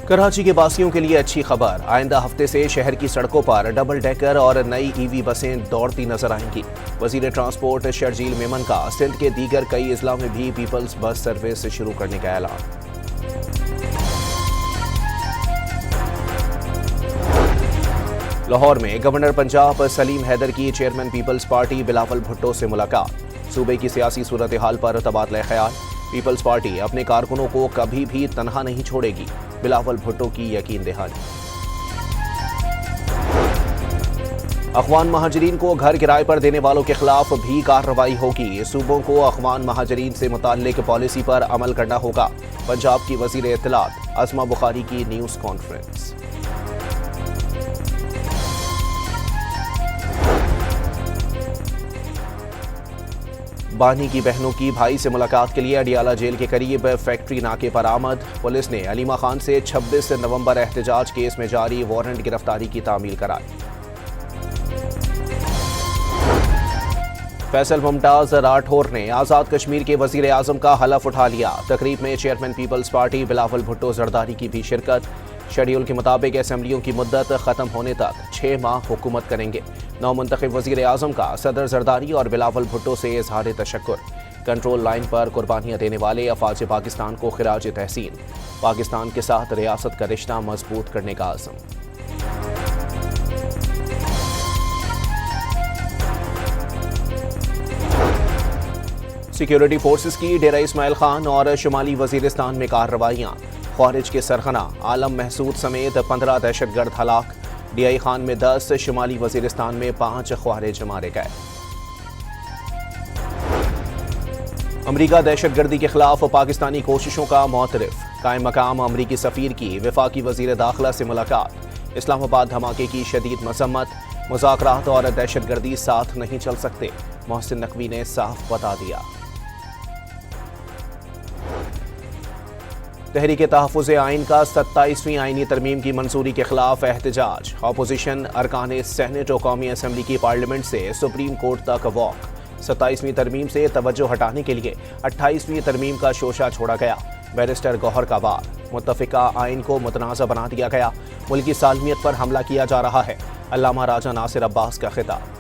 کراچی کے باسیوں کے لیے اچھی خبر، آئندہ ہفتے سے شہر کی سڑکوں پر ڈبل ڈیکر اور نئی ای وی بسیں دوڑتی نظر آئیں گی۔ وزیر ٹرانسپورٹ شرجیل میمن کا سندھ کے دیگر کئی اضلاع میں بھی پیپلز بس سروس شروع کرنے کا اعلان۔ لاہور میں گورنر پنجاب سلیم حیدر کی chairman peoples party Bilawal Bhutto سے ملاقات، صوبے کی سیاسی صورتحال پر تبادلہ خیال۔ پیپلز پارٹی اپنے کارکنوں کو کبھی بھی تنہا نہیں چھوڑے گی، بلاول بھٹو کی یقین دہانی۔ افغان مہاجرین کو گھر کرائے پر دینے والوں کے خلاف بھی کارروائی ہوگی، صوبوں کو افغان مہاجرین سے متعلق پالیسی پر عمل کرنا ہوگا، پنجاب کی وزیر اطلاعات عظمہ بخاری کی نیوز کانفرنس۔ بانی کی بہنوں کی بھائی سے ملاقات کے لیے اڈیالہ جیل کے قریب فیکٹری ناکے پر آمد، پولیس نے علیمہ خان سے 26 نومبر احتجاج کیس میں جاری وارنٹ گرفتاری کی تعمیل کرائی۔ فیصل ممتاز راٹھور نے آزاد کشمیر کے وزیر اعظم کا حلف اٹھا لیا، تقریب میں chairman peoples party Bilawal Bhutto Zardari کی بھی شرکت۔ شیڈیول کے مطابق اسمبلیوں کی مدت ختم ہونے تک 6 ماہ حکومت کریں گے۔ نو منتخب وزیر اعظم کا صدر زرداری اور بلاول بھٹو سے اظہار تشکر، کنٹرول لائن پر قربانیاں دینے والے افواج پاکستان کو خراج تحسین، پاکستان کے ساتھ ریاست کا رشتہ مضبوط کرنے کا عزم۔ سیکیورٹی فورسز کی ڈیرہ اسماعیل خان اور شمالی وزیرستان میں کارروائیاں، خوارج کے سرغنہ عالم محسود سمیت 15 دہشت گرد ہلاک، ڈی آئی خان میں 10، شمالی وزیرستان میں 5 خوارج مارے گئے۔ امریکہ دہشت گردی کے خلاف پاکستانی کوششوں کا معترف، قائم مقام امریکی سفیر کی وفاقی وزیر داخلہ سے ملاقات، اسلام آباد دھماکے کی شدید مذمت، مذاکرات اور دہشت گردی ساتھ نہیں چل سکتے، محسن نقوی نے صاف بتا دیا۔ تحریک تحفظ آئین کا 27ویں آئینی ترمیم کی منظوری کے خلاف احتجاج، اپوزیشن ارکان سینیٹ و قومی اسمبلی کی پارلیمنٹ سے سپریم کورٹ تک واک۔ 27ویں ترمیم سے توجہ ہٹانے کے لیے 28ویں ترمیم کا شوشہ چھوڑا گیا، بیرسٹر گوہر کا وار، متفقہ آئین کو متنازع بنا دیا گیا، ملکی سالمیت پر حملہ کیا جا رہا ہے، علامہ راجہ ناصر عباس کا خطاب۔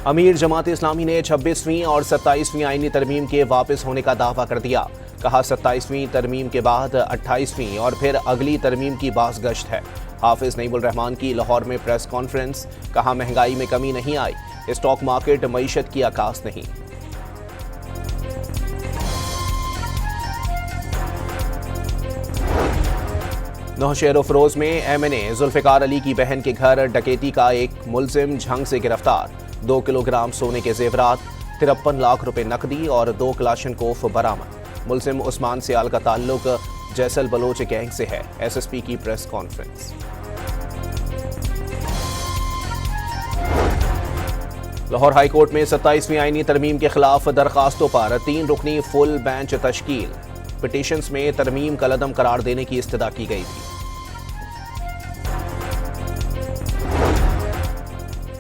امیر جماعت اسلامی نے 26ویں اور 27ویں آئینی ترمیم کے واپس ہونے کا دعویٰ کر دیا، کہا 27ویں ترمیم کے بعد 28ویں اور پھر اگلی ترمیم کی باز گشت ہے۔ حافظ نعیم الرحمان کی لاہور میں پریس کانفرنس، کہا مہنگائی میں کمی نہیں آئی، اسٹاک مارکیٹ معیشت کی عکاس نہیں۔ نوشہر و فروز میں ایم این اے ذوالفقار علی کی بہن کے گھر ڈکیتی کا ایک ملزم جھنگ سے گرفتار، 2 کلو گرام سونے کے زیورات، 53 لاکھ روپے نقدی اور 2 کلاشنکوف برآمد۔ ملزم عثمان سیال کا تعلق جیسل بلوچ گینگ سے ہے، ایس ایس پی کی press conference. Lahore high court میں 27ویں آئینی ترمیم کے خلاف درخواستوں پر 3 رکنی فل بینچ تشکیل، پٹیشنز میں ترمیم کالعدم قرار دینے کی استدعا کی گئی تھی۔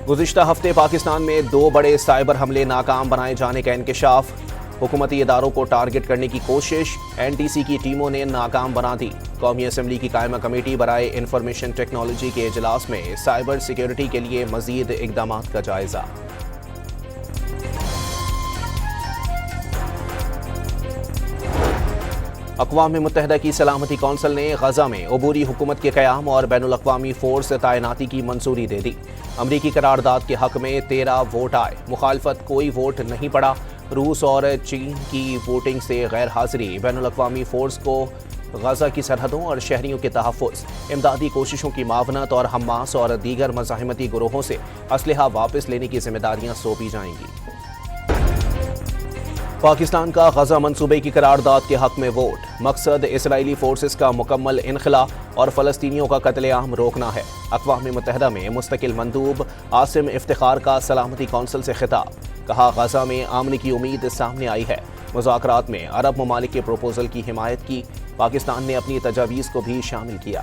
گزشتہ ہفتے پاکستان میں 2 بڑے سائبر حملے ناکام بنائے جانے کا انکشاف، حکومتی اداروں کو ٹارگٹ کرنے کی کوشش این ٹی سی کی ٹیموں نے ناکام بنا دی۔ قومی اسمبلی کی قائمہ کمیٹی برائے انفارمیشن ٹیکنالوجی کے اجلاس میں سائبر سیکیورٹی کے لیے مزید اقدامات کا جائزہ۔ اقوام متحدہ کی سلامتی کونسل نے غزہ میں عبوری حکومت کے قیام اور بین الاقوامی فورس تعیناتی کی منظوری دے دی۔ امریکی قرارداد کے حق میں 13 ووٹ آئے، مخالفت کوئی ووٹ نہیں پڑا۔ روس اور چین کی ووٹنگ سے غیر حاضری بین الاقوامی فورس کو غزہ کی سرحدوں اور شہریوں کے تحفظ، امدادی کوششوں کی معاونت اور حماس اور دیگر مزاحمتی گروہوں سے اسلحہ واپس لینے کی ذمہ داریاں سونپی جائیں گی۔ پاکستان کا غزہ منصوبے کی قرارداد کے حق میں ووٹ، مقصد اسرائیلی فورسز کا مکمل انخلا اور فلسطینیوں کا قتل عام روکنا ہے۔ اقوام متحدہ میں مستقل مندوب عاصم افتخار کا سلامتی کونسل سے خطاب، کہا غزہ میں امن کی امید سامنے آئی ہے، مذاکرات میں عرب ممالک کے پروپوزل کی حمایت کی، پاکستان نے اپنی تجاویز کو بھی شامل کیا۔